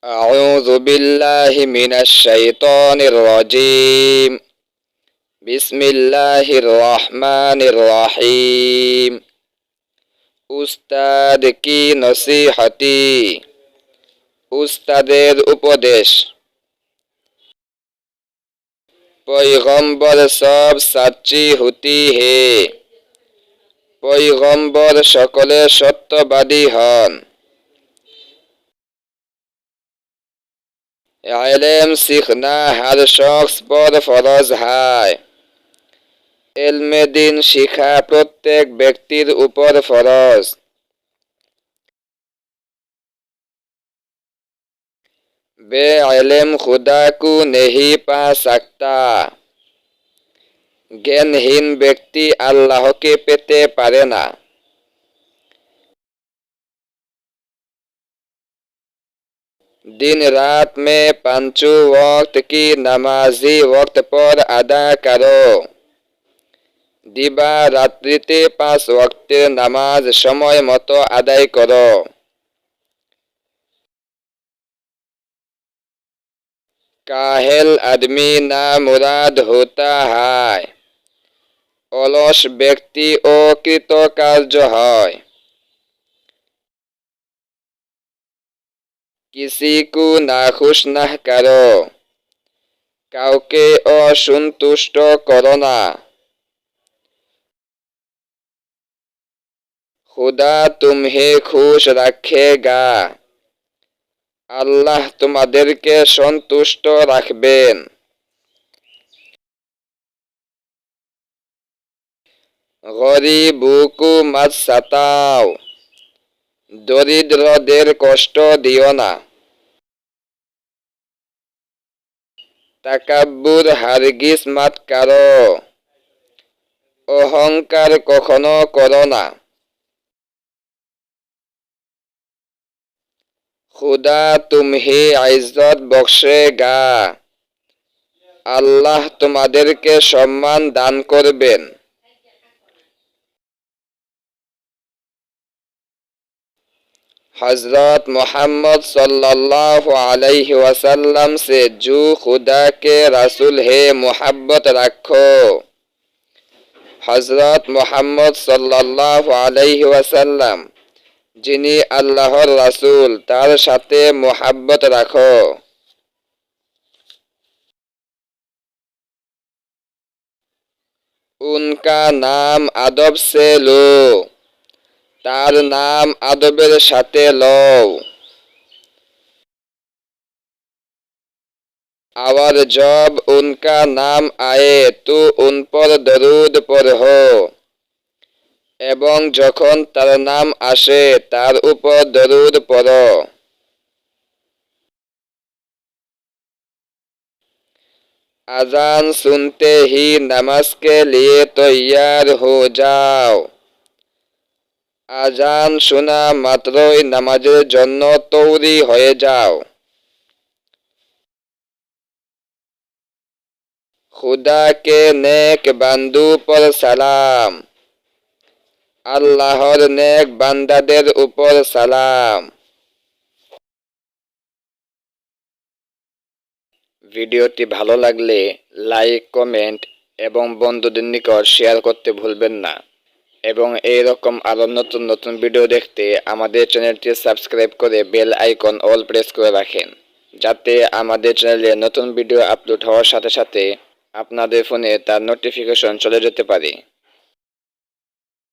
أعوذ بالله من الشيطان الرجيم. بسم الله الرحمن الرحيم। উস্তাদ কি নসিহতি, উস্তাদের উপদেশ। পয়গম্বর সব সাচ্চি হতি হে, পয়গম্বর সকলে সত্যবাদী হন। इल्म सीखना हर शख्स पर फरज है। इल्मे दिन शिखा प्रत्येक व्यक्तिर ऊपर फरज। बेइल्म खुदा को नहीं पा सकता। ज्ञानहीन व्यक्ति अल्लाह के पेते पारे ना। दिन रात में पांचों वक्त की नमाजी वक्त पर अदा करो। दिबा रात्रिते 5 वक्तेर नामाज समय मतो आदाय करो। काहेल आदमी ना मुराद होता है, अलस व्यक्ति अकृतकार्य है। किसी को नाखुश ना करो, काउके असंतुष्ट करो ना। खुदा तुम्हें खुश रखेगा, আল্লাহ তোমাদেরকে সন্তুষ্ট রাখবেন। গরিবো কো মত সতাও, দরিদ্রদের কষ্ট দিও না। তাকাব্বুর হারগিজ মত করো, অহংকার কখনো করো না। खुदा तुम्हें इज्जत बख्शेगा, আল্লাহ তোমাদেরকে সম্মান দান করবেন। हजरत मोहम्मद सल्लल्लाहु अलैहि वसल्लम से जो खुदा के रसूल है मोहब्बत रखो। हजरत मोहम्मद सल्लल्लाहु अलैहि वसल्लम जिनी अल्लाहर रसूल तार साथे मोहब्बत रखो। उनका नाम अदब से लो, तार नाम अदबेर साथे लो। और जब उनका नाम आए तो उन पर दरूद पढ़ो, एवं जखन तार नाम आसे तार ऊपर दरूद पढ़ो। अजान सुनते ही नमाज के लिए तैयार हो जाओ। আজান শোনা মাত্রই নামাজের জন্য তৈরি হয়ে যাও। खुदा के नेक बंदू पर सलाम, আল্লাহর নেক বান্দাদের উপর সালাম। ভিডিওটি ভালো লাগলে লাইক, কমেন্ট এবং বন্ধুদের নিকট শেয়ার করতে ভুলবেন না। এবং এই রকম আরো নতুন নতুন ভিডিও দেখতে আমাদের চ্যানেলটি সাবস্ক্রাইব করে বেল আইকন অল প্রেস করে রাখেন, যাতে আমাদের চ্যানেলে নতুন ভিডিও আপলোড হওয়ার সাথে সাথে আপনাদের ফোনে তার নোটিফিকেশন চলে যেতে পারে।